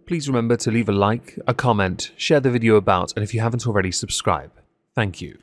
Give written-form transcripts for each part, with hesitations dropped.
please remember to leave a like, a comment, share the video about, and if you haven't already, subscribe. Thank you.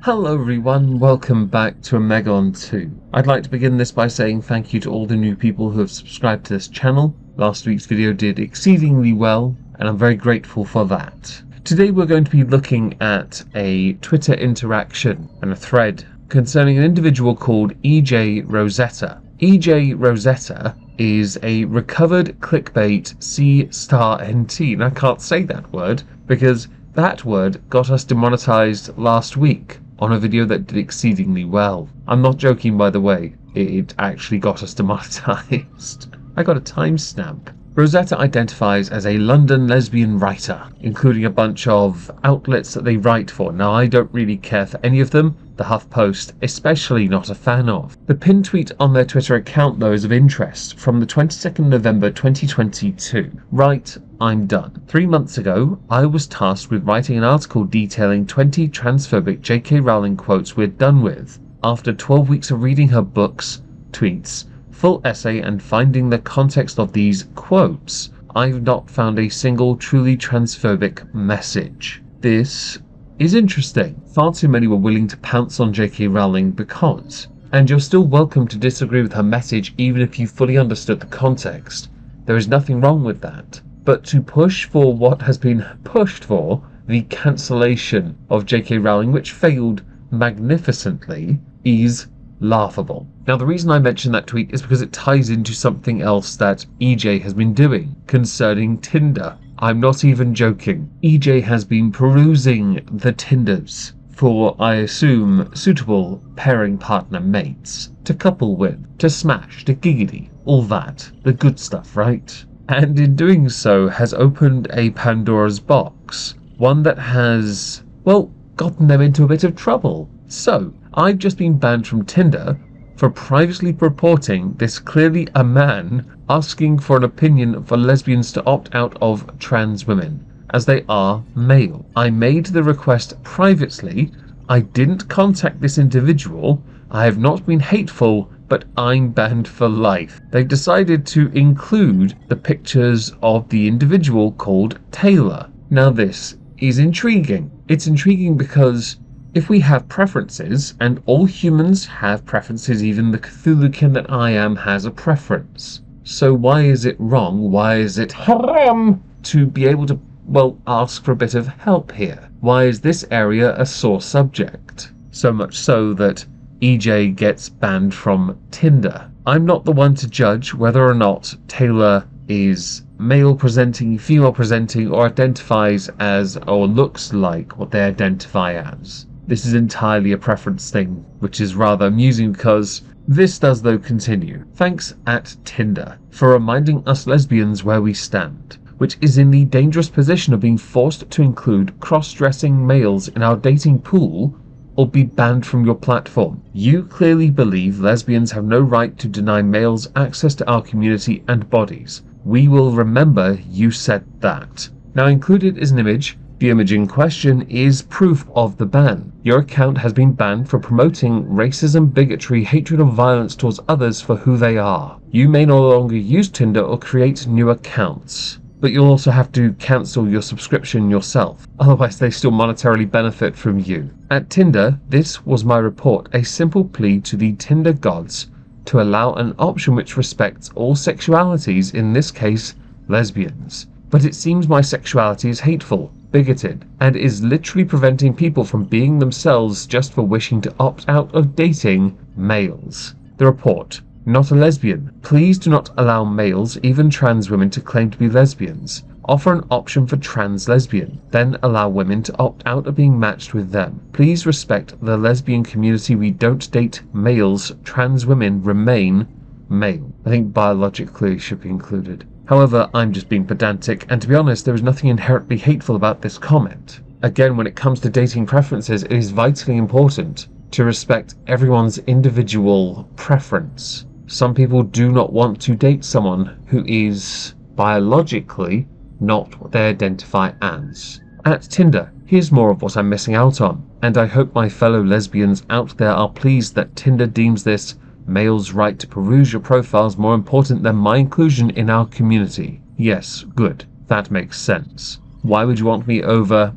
Hello everyone, welcome back to Omegon 2. I'd like to begin this by saying thank you to all the new people who have subscribed to this channel. Last week's video did exceedingly well, and I'm very grateful for that. Today we're going to be looking at a Twitter interaction and a thread concerning an individual called Rosetta. Rosetta is a recovered clickbait C*NT, and I can't say that word because that word got us demonetized last week on a video that did exceedingly well. I'm not joking, by the way, it actually got us demonetized. I got a timestamp. Rosetta identifies as a London lesbian writer, including a bunch of outlets that they write for. Now, I don't really care for any of them, the HuffPost especially not a fan of. The pinned tweet on their Twitter account, though, is of interest, from the 22nd November 2022. Right, I'm done. 3 months ago, I was tasked with writing an article detailing 20 transphobic J.K. Rowling quotes we're done with. After 12 weeks of reading her books, tweets, full essay and finding the context of these quotes, I've not found a single truly transphobic message. This is interesting. Far too many were willing to pounce on J.K. Rowling because, and you're still welcome to disagree with her message even if you fully understood the context. There is nothing wrong with that. But to push for what has been pushed for, the cancellation of J.K. Rowling, which failed magnificently, is laughable. Now, the reason I mention that tweet is because it ties into something else that EJ has been doing concerning Tinder. I'm not even joking. EJ has been perusing the Tinders for, I assume, suitable pairing partner mates to couple with, to smash, to giggity, all that. The good stuff, right? And in doing so has opened a Pandora's box. One that has, well, gotten them into a bit of trouble. So, I've just been banned from Tinder for privately purporting this clearly a man asking for an opinion for lesbians to opt out of trans women, as they are male. I made the request privately. I didn't contact this individual. I have not been hateful, but I'm banned for life. They've decided to include the pictures of the individual called Taylor. Now this is intriguing. It's intriguing because if we have preferences, and all humans have preferences, even the Cthulhukin that I am has a preference. So why is it wrong, why is it haram to be able to, well, ask for a bit of help here? Why is this area a sore subject? So much so that EJ gets banned from Tinder. I'm not the one to judge whether or not Taylor is male presenting, female presenting, or identifies as or looks like what they identify as. This is entirely a preference thing, which is rather amusing because this does though continue. Thanks at Tinder for reminding us lesbians where we stand, which is in the dangerous position of being forced to include cross-dressing males in our dating pool or be banned from your platform. You clearly believe lesbians have no right to deny males access to our community and bodies. We will remember you said that. Now, included is an image. The image in question is proof of the ban. Your account has been banned for promoting racism, bigotry, hatred, or violence towards others for who they are. You may no longer use Tinder or create new accounts, but you'll also have to cancel your subscription yourself. Otherwise, they still monetarily benefit from you. At Tinder, this was my report, a simple plea to the Tinder gods to allow an option which respects all sexualities, in this case, lesbians. But it seems my sexuality is hateful, bigoted, and is literally preventing people from being themselves just for wishing to opt out of dating males. The report. Not a lesbian. Please do not allow males, even trans women, to claim to be lesbians. Offer an option for trans lesbian, then allow women to opt out of being matched with them. Please respect the lesbian community. We don't date males. Trans women remain male. I think biologically should be included. However, I'm just being pedantic, and to be honest, there is nothing inherently hateful about this comment. Again, when it comes to dating preferences, it is vitally important to respect everyone's individual preference. Some people do not want to date someone who is biologically not what they identify as. At Tinder, Here's more of what I'm missing out on, and I hope my fellow lesbians out there are pleased that Tinder deems this male's right to peruse your profiles more important than my inclusion in our community. Yes, good. That makes sense. Why would you want me over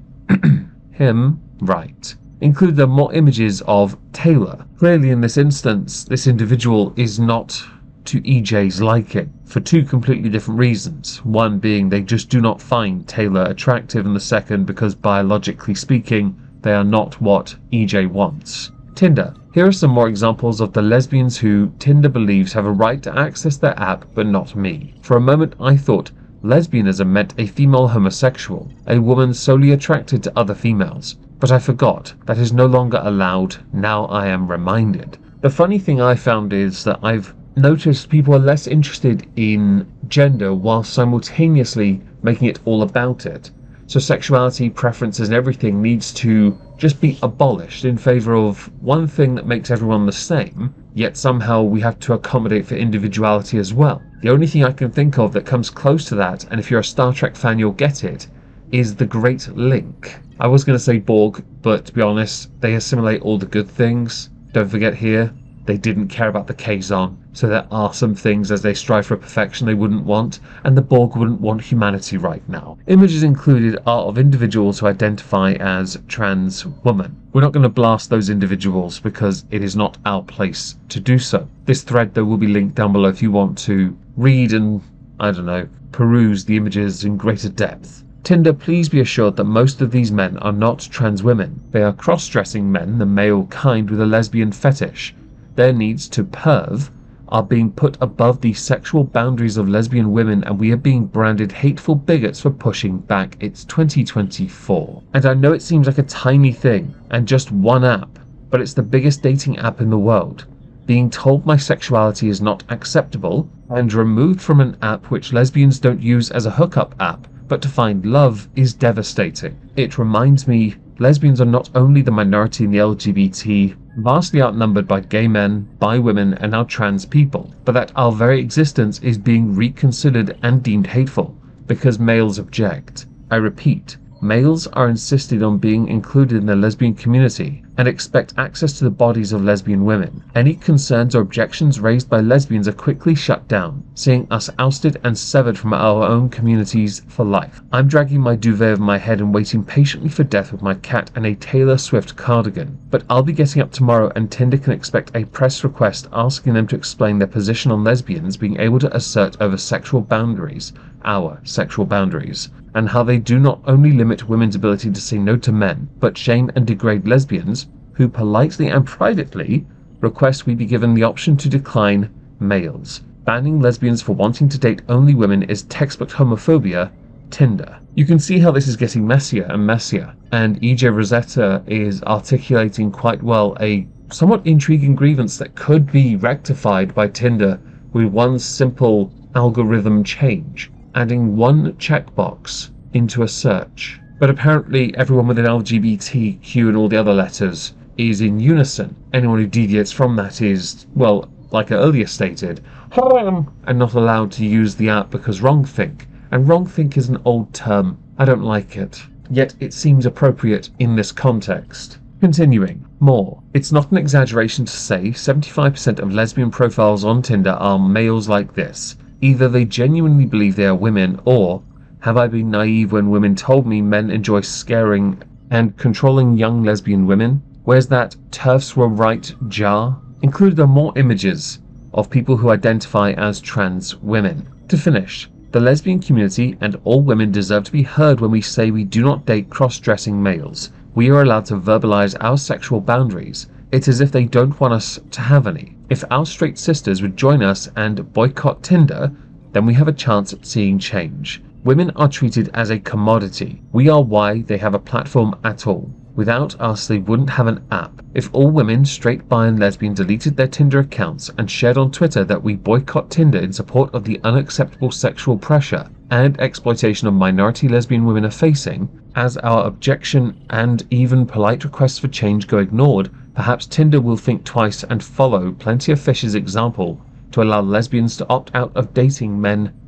him? Right. Include there more images of Taylor. Clearly in this instance, this individual is not to EJ's liking, for two completely different reasons. One being they just do not find Taylor attractive, and the second because biologically speaking, they are not what EJ wants. Tinder. Here are some more examples of the lesbians who Tinder believes have a right to access their app, but not me. For a moment I thought lesbianism meant a female homosexual, a woman solely attracted to other females. But I forgot that is no longer allowed. Now I am reminded. The funny thing I found is that I've noticed people are less interested in gender while simultaneously making it all about it. So sexuality, preferences and everything needs to just be abolished in favor of one thing that makes everyone the same, yet somehow we have to accommodate for individuality as well. The only thing I can think of that comes close to that, and if you're a Star Trek fan you'll get it, is the Great Link. I was going to say Borg, but to be honest, they assimilate all the good things. Don't forget here, they didn't care about the Kazon, so there are some things as they strive for perfection they wouldn't want, and the Borg wouldn't want humanity right now. Images included are of individuals who identify as trans women. We're not going to blast those individuals because it is not our place to do so. This thread though will be linked down below if you want to read and, I don't know, peruse the images in greater depth. Tinder, please be assured that most of these men are not trans women. They are cross-dressing men, the male kind with a lesbian fetish. Their needs to perv are being put above the sexual boundaries of lesbian women, and we are being branded hateful bigots for pushing back. It's 2024. And I know it seems like a tiny thing and just one app, but it's the biggest dating app in the world. Being told my sexuality is not acceptable and removed from an app which lesbians don't use as a hookup app, but to find love is devastating. It reminds me lesbians are not only the minority in the LGBT, vastly outnumbered by gay men, bi women and now trans people, but that our very existence is being reconsidered and deemed hateful because males object. I repeat, males are insisted on being included in the lesbian community and expect access to the bodies of lesbian women. Any concerns or objections raised by lesbians are quickly shut down, seeing us ousted and severed from our own communities for life. I'm dragging my duvet over my head and waiting patiently for death with my cat and a Taylor Swift cardigan. But I'll be getting up tomorrow and Tinder can expect a press request asking them to explain their position on lesbians being able to assert over sexual boundaries, our sexual boundaries, and how they do not only limit women's ability to say no to men, but shame and degrade lesbians who politely and privately request we be given the option to decline males. Banning lesbians for wanting to date only women is textbook homophobia. Tinder. You can see how this is getting messier and messier, and EJ Rosetta is articulating quite well a somewhat intriguing grievance that could be rectified by Tinder with one simple algorithm change, adding one checkbox into a search. But apparently everyone with an LGBTQ and all the other letters is in unison. Anyone who deviates from that is, well, like I earlier stated, and not allowed to use the app because wrongthink. And wrongthink is an old term. I don't like it. Yet it seems appropriate in this context. Continuing. More. It's not an exaggeration to say 75% of lesbian profiles on Tinder are males like this. Either they genuinely believe they are women, or have I been naive when women told me men enjoy scaring and controlling young lesbian women? Where's that TERFs were right jar? Included are more images of people who identify as trans women. To finish, the lesbian community and all women deserve to be heard when we say we do not date cross-dressing males. We are allowed to verbalize our sexual boundaries. It's as if they don't want us to have any. If our straight sisters would join us and boycott Tinder, then we have a chance at seeing change. Women are treated as a commodity. We are why they have a platform at all. Without us, they wouldn't have an app. If all women, straight, bi and lesbian deleted their Tinder accounts and shared on Twitter that we boycott Tinder in support of the unacceptable sexual pressure and exploitation of minority lesbian women are facing, as our objection and even polite requests for change go ignored, perhaps Tinder will think twice and follow Plenty of Fish's example to allow lesbians to opt out of dating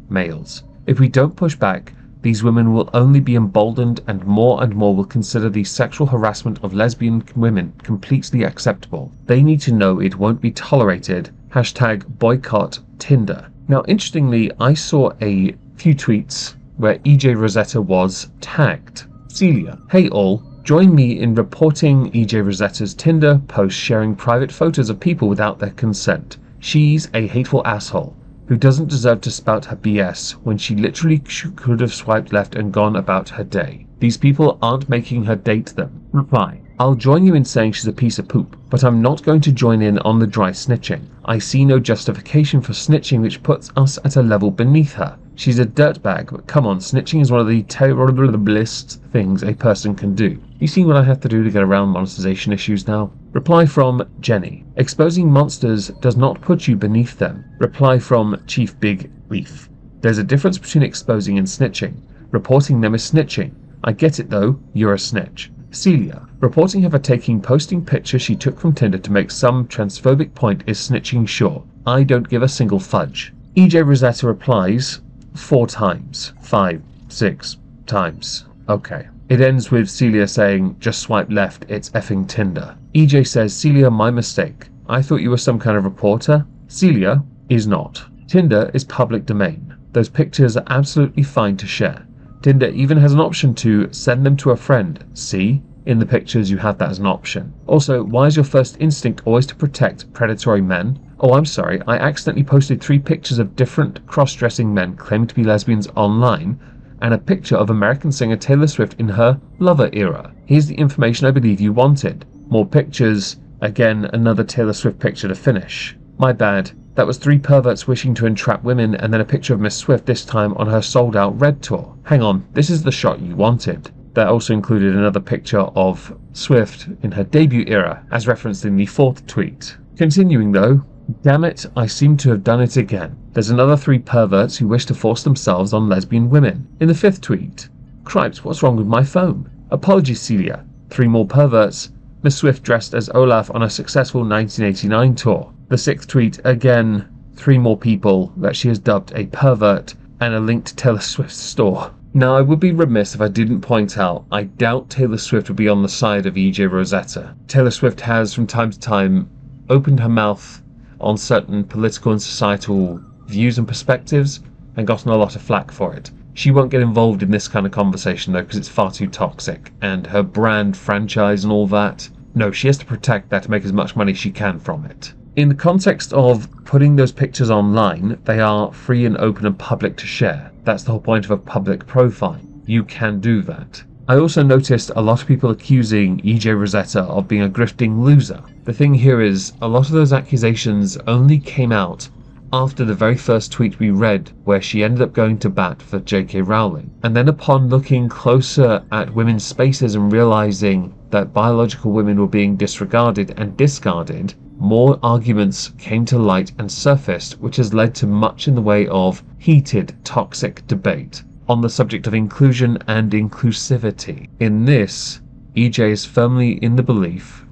males. If we don't push back, these women will only be emboldened and more will consider the sexual harassment of lesbian women completely acceptable. They need to know it won't be tolerated. Hashtag boycott Tinder. Now, interestingly, I saw a few tweets where EJ Rosetta was tagged. Celia, hey all, join me in reporting EJ Rosetta's Tinder post sharing private photos of people without their consent. She's a hateful asshole who doesn't deserve to spout her BS when she literally could have swiped left and gone about her day. These people aren't making her date them. Reply. I'll join you in saying she's a piece of poop, but I'm not going to join in on the dry snitching. I see no justification for snitching which puts us at a level beneath her. She's a dirtbag, but come on, snitching is one of the terriblest things a person can do. You see what I have to do to get around monetization issues now? Reply from Jenny. Exposing monsters does not put you beneath them. Reply from Chief Big Leaf. There's a difference between exposing and snitching. Reporting them is snitching. I get it though, you're a snitch. Celia. Reporting her for posting pictures she took from Tinder to make some transphobic point is snitching, sure. I don't give a single fudge. EJ Rosetta replies 4 times. 5, 6 times. Okay. It ends with Celia saying, just swipe left, it's effing Tinder. EJ says, Celia, my mistake. I thought you were some kind of reporter. Celia is not. Tinder is public domain. Those pictures are absolutely fine to share. Tinder even has an option to send them to a friend. See? In the pictures you have that as an option. Also, why is your first instinct always to protect predatory men? Oh, I'm sorry, I accidentally posted 3 pictures of different cross-dressing men claiming to be lesbians online, and a picture of American singer Taylor Swift in her Lover era. Here's the information I believe you wanted. More pictures. Again, another Taylor Swift picture to finish. My bad. That was 3 perverts wishing to entrap women, and then a picture of Miss Swift, this time on her sold-out Red tour. Hang on, this is the shot you wanted. That also included another picture of Swift in her debut era, as referenced in the 4th tweet. Continuing though, damn it, I seem to have done it again. There's another 3 perverts who wish to force themselves on lesbian women. In the 5th tweet, cripes, what's wrong with my phone? Apologies, Celia. 3 more perverts. Miss Swift dressed as Olaf on a successful 1989 tour. The 6th tweet, again, 3 more people that she has dubbed a pervert, and a link to Taylor Swift's store. Now, I would be remiss if I didn't point out, I doubt Taylor Swift would be on the side of EJ Rosetta. Taylor Swift has, from time to time, opened her mouth on certain political and societal views and perspectives, and gotten a lot of flack for it. She won't get involved in this kind of conversation though, because it's far too toxic, and her brand, franchise and all that, no, she has to protect that to make as much money as she can from it. In the context of putting those pictures online, they are free and open and public to share. That's the whole point of a public profile. You can do that. I also noticed a lot of people accusing EJ Rosetta of being a grifting loser. The thing here is, a lot of those accusations only came out after the very first tweet we read, where she ended up going to bat for J.K. Rowling. And then upon looking closer at women's spaces and realizing that biological women were being disregarded and discarded, more arguments came to light and surfaced, which has led to much in the way of heated, toxic debate on the subject of inclusion and inclusivity. In this, EJ is firmly in the belief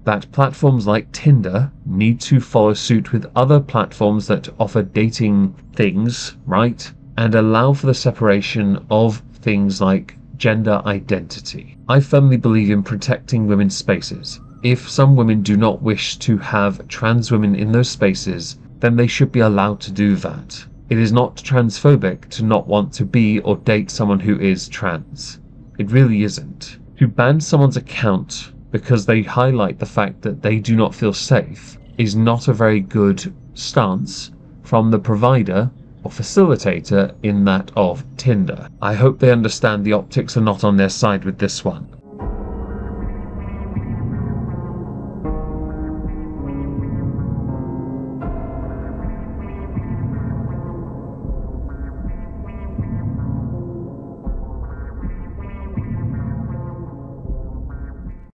that platforms like Tinder need to follow suit with other platforms that offer dating things, right? And allow for the separation of things like gender identity. I firmly believe in protecting women's spaces. If some women do not wish to have trans women in those spaces, then they should be allowed to do that. It is not transphobic to not want to be or date someone who is trans. It really isn't. To ban someone's account because they highlight the fact that they do not feel safe is not a very good stance from the provider or facilitator in that of Tinder. I hope they understand the optics are not on their side with this one.